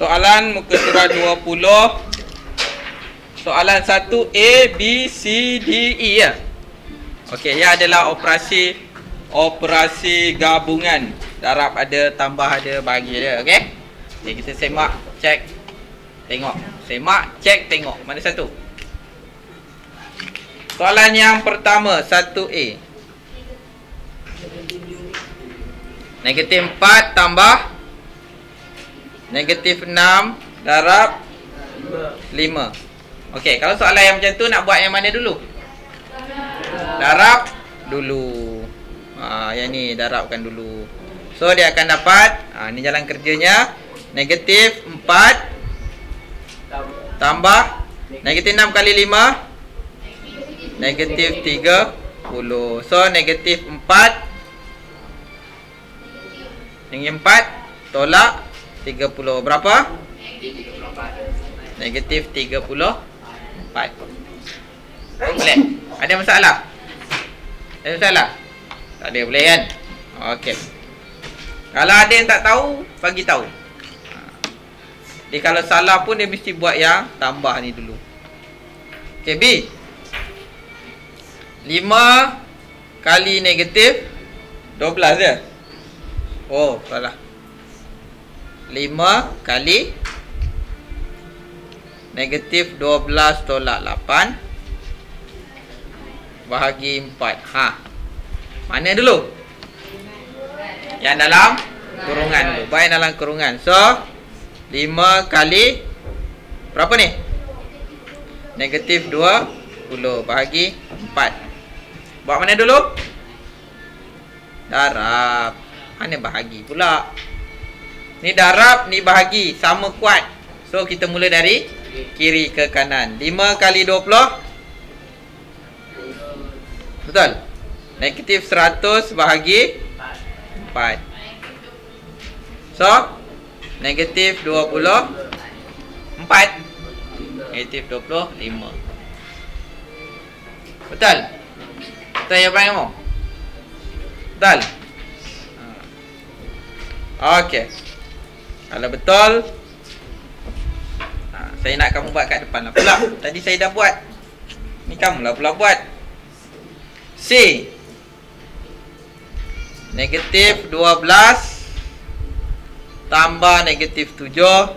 Soalan muka surat 20. Soalan 1 A, B, C, D, E ya. Okey, ia adalah operasi gabungan. Darab ada, tambah ada, bagi ada. Okey. Jadi kita semak, cek, tengok. Semak, cek, tengok. Mana satu? Soalan yang pertama 1A. Negatif 4 tambah negatif 6 darab 5. Okey, kalau soalan yang macam tu nak buat yang mana dulu? Darab dulu. Yang ni darabkan dulu. So dia akan dapat, ni jalan kerjanya. Negatif 4 tambah negatif 6 kali 5 negatif 30. So negatif 4 dengan 4 tolak 30. Berapa? Negatif 34. Boleh? Ada masalah? Ada masalah? Tak ada, boleh kan? Okey. Kalau ada yang tak tahu, bagi tahu. Jadi kalau salah pun dia mesti buat yang tambah ni dulu. Okey, B. 5 kali negatif 12 je. Oh, salah. 5 kali negatif 12 tolak 8 bahagi 4. Mana dulu? Yang dalam kurungan dulu. Baik dalam kurungan. So 5 kali berapa ni? Negatif 20 bahagi 4. Buat mana dulu? Darab. Mana bahagi pula? Ni darab, ni bahagi. Sama kuat. So kita mula dari kiri ke kanan. 5 kali 20. Betul? Negatif 100 bahagi 4. So negatif 24. Negatif 25. Betul? Betul jawapan kamu? Betul? Okey. Kalau betul, saya nak kamu buat kat depan lah pula. Tadi saya dah buat. Ni kamu lah pula buat. C. Negatif 12 tambah negatif 7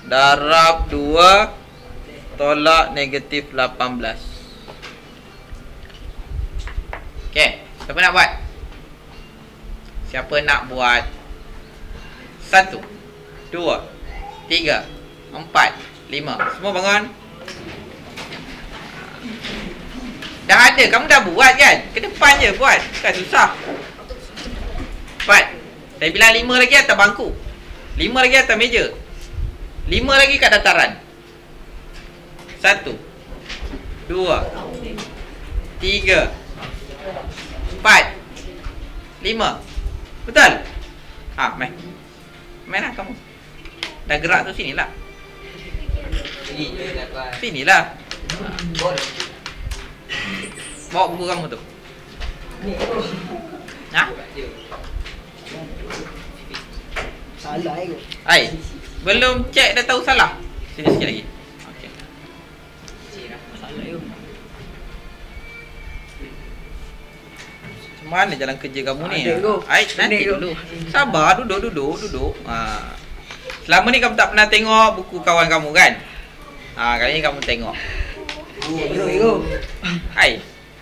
darab 2 tolak negatif 18. Okey, siapa nak buat? Siapa nak buat? 1 2 3 4 5. Semua bangun. Dah ada, kamu dah buat kan? Ke depan je buat. Bukan susah. Cepat. Saya bilang 5 lagi atas bangku. 5 lagi atas meja. 5 lagi kat dataran. 1 2 3 4 5. Betul? Main. Main lah kamu. Dah gerak tu sinilah. Sinilah. Bawa buku kamu tu. Salah ke? Belum cek dah tahu salah. Sini sikit lagi. Okey. Salah ke? Mana jalan kerja kamu ni? Nanti Nanti dulu. Sabar, duduk. Selama ni kamu tak pernah tengok buku kawan kamu kan? Kali ni kamu tengok.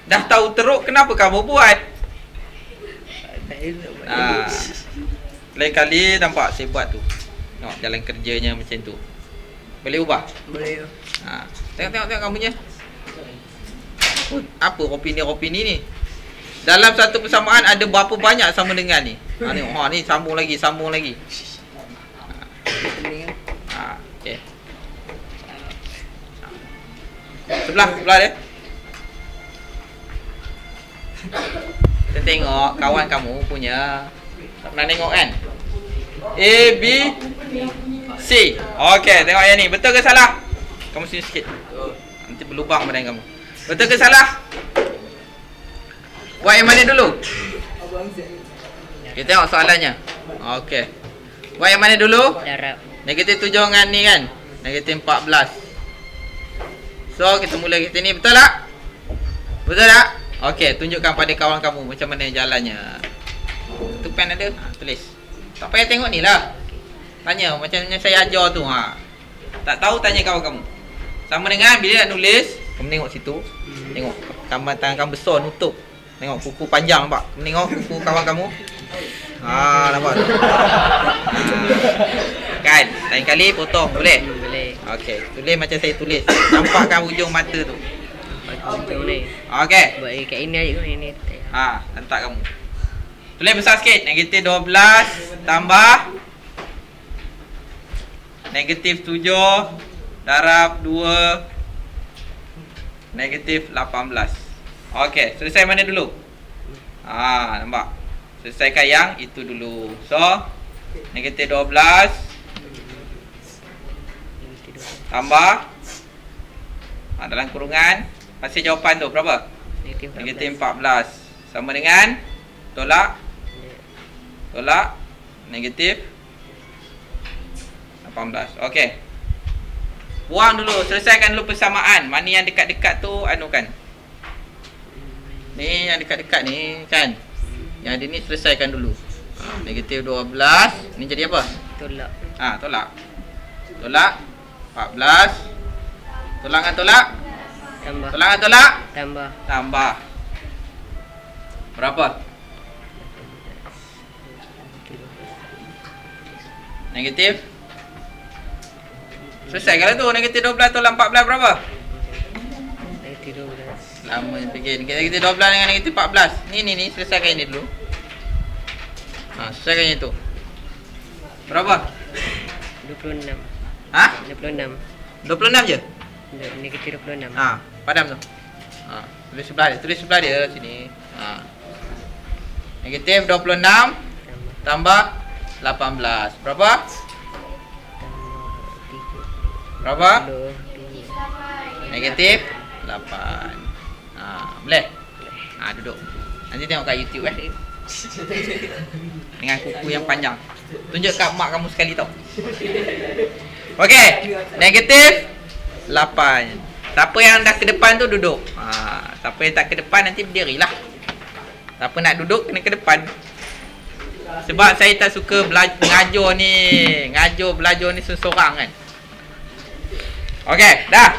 Dah tahu teruk, kenapa kamu buat? Lain kali nampak saya buat tu. Tengok jalan kerjanya macam tu. Boleh ubah? Boleh. Tengok kamu punya. Apa opini ni? Dalam satu persamaan ada berapa banyak sama dengan ni? Tengok, ni sambung lagi. Okey. Sebelah dia. Kita tengok kawan kamu punya. Tak pernah tengok kan? A, B, C. Okey, tengok yang ni. Betul ke salah? Kamu sini sikit. Nanti berlubang badan kamu. Betul ke salah? Buat yang mana dulu? Kita tengok soalannya. Okey. Buat yang mana dulu? Darab. Negatif 7 dengan ni kan? Negatif 14. So, kita mula kita ni. Betul tak? Betul tak? Okey, tunjukkan pada kawan kamu macam mana jalannya. Tu pen ada? Tulis. Tak payah tengok ni lah. Tanya macam yang saya ajar tu. Tak tahu tanya kawan kamu. Sama dengan bila nak nulis, kamu tengok situ. Tengok gambar tangan kamu besar nutup. Tengok kuku panjang nampak. Kamu tengok kuku kawan kamu. Nampak tu. Kan? Lain kali potong boleh? Boleh. Okey, tulis macam saya tulis. Nampakkan ujung mata tu. Boleh. Okey. Buat kat ini aja kan ini. Letak kamu. Tulis besar sikit. Negatif 12 tambah negatif 7 darab 2 negatif 18. Okey, selesai mana dulu? Nampak? Selesaikan yang itu dulu. So, negatif 12 tambah dalam kurungan. Hasil jawapan tu berapa? Negatif 14. Sama dengan tolak negatif 18. Okey. Buang dulu, selesaikan dulu persamaan. Mana yang dekat-dekat tu anukan. Ni yang dekat-dekat ni kan. Yang ada ni selesaikan dulu. Negatif 12. Ni jadi apa? Tolak. Tolak. Tolak 14. Tolak dengan tolak? Tambah. Tolak dengan tolak? Tambah. Berapa? Negatif. Selesai kalau tu. Negatif 12 tolak 14 berapa? Negatif 12. Lama fikir. Negatif 12 dengan negatif 14. Ni selesaikan ini dulu. Selesaikan itu. Berapa? 26. 26. 26 je? Negatif 26. Padam tu. Tulis sebelah dia sini. Negatif 26 tambah 18. Berapa? Berapa? Negatif 8. Boleh? Duduk. Nanti tengok kat YouTube dengan kuku yang panjang. Tunjuk kat mak kamu sekali tau. Okey. Negatif 8. Siapa yang dah ke depan tu duduk. Siapa yang tak ke depan nanti berdirilah. Siapa nak duduk kena ke depan. Sebab saya tak suka mengajar ni. Belajar ni seorang kan. Okey, dah.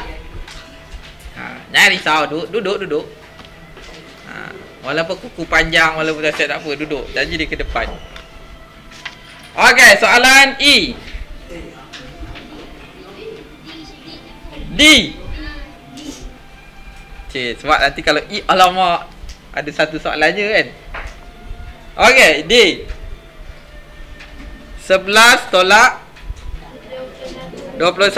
Jangan risau, duduk. Walaupun kuku panjang, walaupun saya tak apa, duduk. Janji dia ke depan. Okey, soalan E. D. Sebab nanti kalau E, alamak, ada satu soalan je kan. Okey, D. 11 tolak 21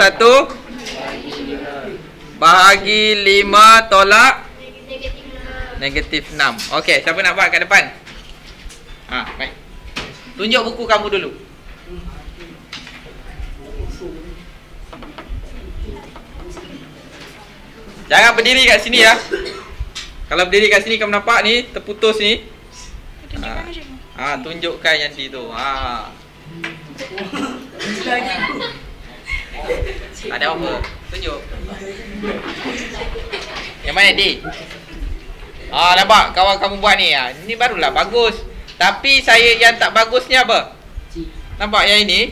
bahagi 5 tolak negatif 6. Okey, siapa nak buat kat depan? Baik. Tunjuk buku kamu dulu. Jangan berdiri kat sini ya. Kalau berdiri kat sini kamu nampak ni terputus ni. Tunjukkan yang di tu. Ada apa? Tunjuk. Yang mana D? Nampak kawan kamu buat ni. Ni barulah bagus. Tapi saya yang tak bagusnya apa? Nampak yang ini?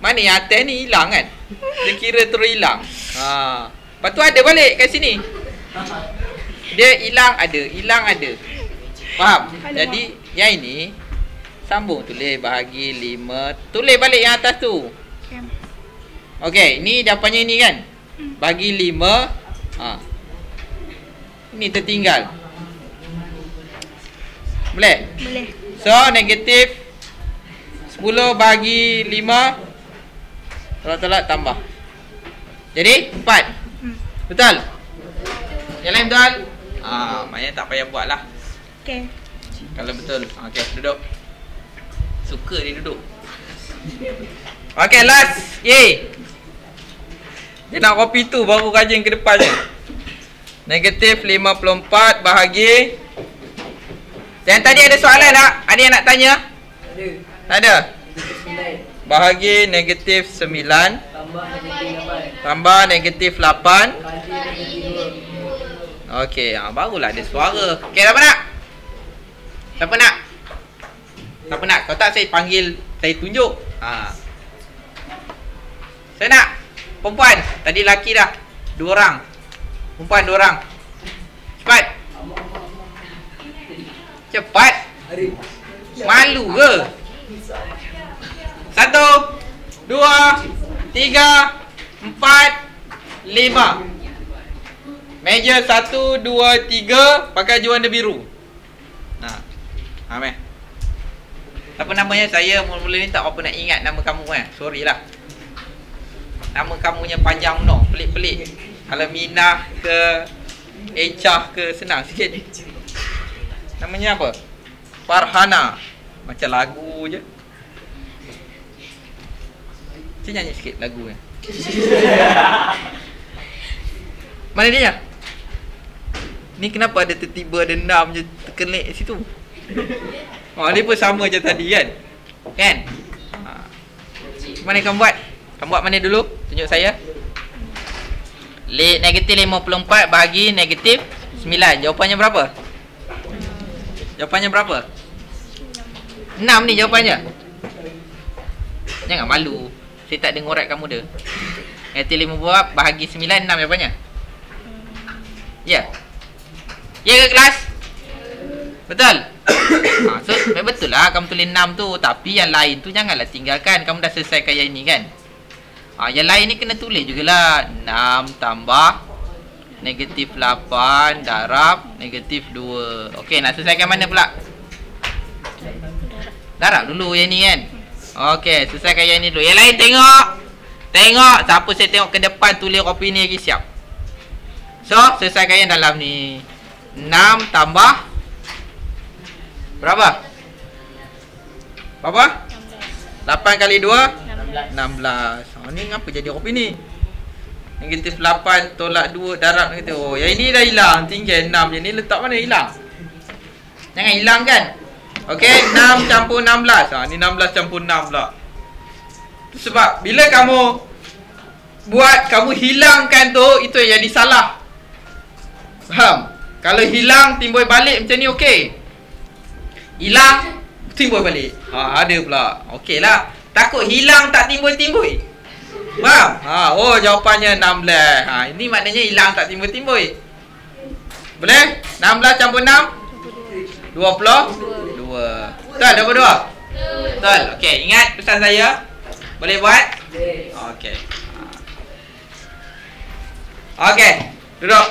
Mana yang atas ni hilang kan? Dia kira terus hilang. Lepas tu ada balik kat sini. Dia hilang ada. Faham? Jadi yang ini sambung tulis bahagi 5. Tulis balik yang atas tu. Okey, ni jawapannya ni kan? Bagi 5. Ini tertinggal. Boleh? Boleh. So, negatif 10 bagi 5. Tolak-tolak tambah. Jadi, 4. Betul? Yang lain betul? Maknanya tak payah buat lah. Okey. Kalau betul. Okey, duduk. Suka dia duduk. Okey, last. Yeay. Dia nak kopi tu baru rajin ke depan je. Negatif 54 bahagi. Yang tadi ada soalan tak? Ada yang nak tanya? Ada. Tak ada? bahagi negatif 9 tambah negatif 8. Okey, barulah ada suara. Okey, siapa nak? Siapa nak? Siapa nak? Kalau tak saya panggil, saya tunjuk. Saya nak. Perempuan. Tadi lelaki dah. 2 orang. Perempuan 2 orang. Cepat. Cepat. Malu ke? 1, 2, 3, 4, 5. Meja 1, 2, 3 pakai baju warna biru. Meh. Apa namanya? Saya mula-mula ni tak apa nak ingat nama kamu Sorry lah. Nama kamunya panjang no, pelik-pelik. Kalau Minah ke Echah ke senang sikit. Namanya apa? Farhana. Macam lagu je. Saya nyanyi sikit lagunya. Mana dia? Ni kenapa ada tiba-tiba ada 6 je terkelik situ? Dia pun sama je tadi kan? Kan? Mana kamu buat? Kamu buat mana dulu? Tunjuk saya. Negatif 54 bahagi negatif 9. Jawapannya berapa? Jawapannya berapa? 6 ni jawapannya. Jangan malu. Saya tak dengar ngorat kamu dah. Negatif 54 bahagi 9, 6 jawapannya. Ya. Ya ke kelas? Betul? So, betul lah kamu tulis 6 tu. Tapi yang lain tu janganlah tinggalkan. Kamu dah selesaikan yang ini kan? Yang lain ni kena tulis jugalah. 6 tambah negatif 8 darab negatif 2. Okey, nak selesaikan mana pula? Darab dulu yang ni kan? Okey, selesaikan yang ni dulu. Yang lain tengok. Tengok. Siapa saya tengok ke depan tulis opini lagi siap. So, selesaikan yang dalam ni. 6 tambah berapa? Berapa? 8 kali 2 16. Ni ngapa jadi opini? Negatif 8 tolak 2 darab negatif. Yang ini dah hilang. Tinggal 6 je ni letak mana hilang? Jangan hilang kan? Okey, 6 campur 16. Ni 16 campur 6 pula. Sebab bila kamu buat, kamu hilangkan tu, itu yang jadi salah. Faham? Kalau hilang timbul balik macam ni okey. Hilang timbul balik. Ada pula. Okey lah. Takut hilang tak timbul-timbul. Faham? Jawapannya 16. Ini maknanya hilang tak timbul-timbul. Boleh? 16 campur 6 22. Betul 22? Betul. Okey, ingat pesan saya? Boleh buat? Okey. Okey, duduk.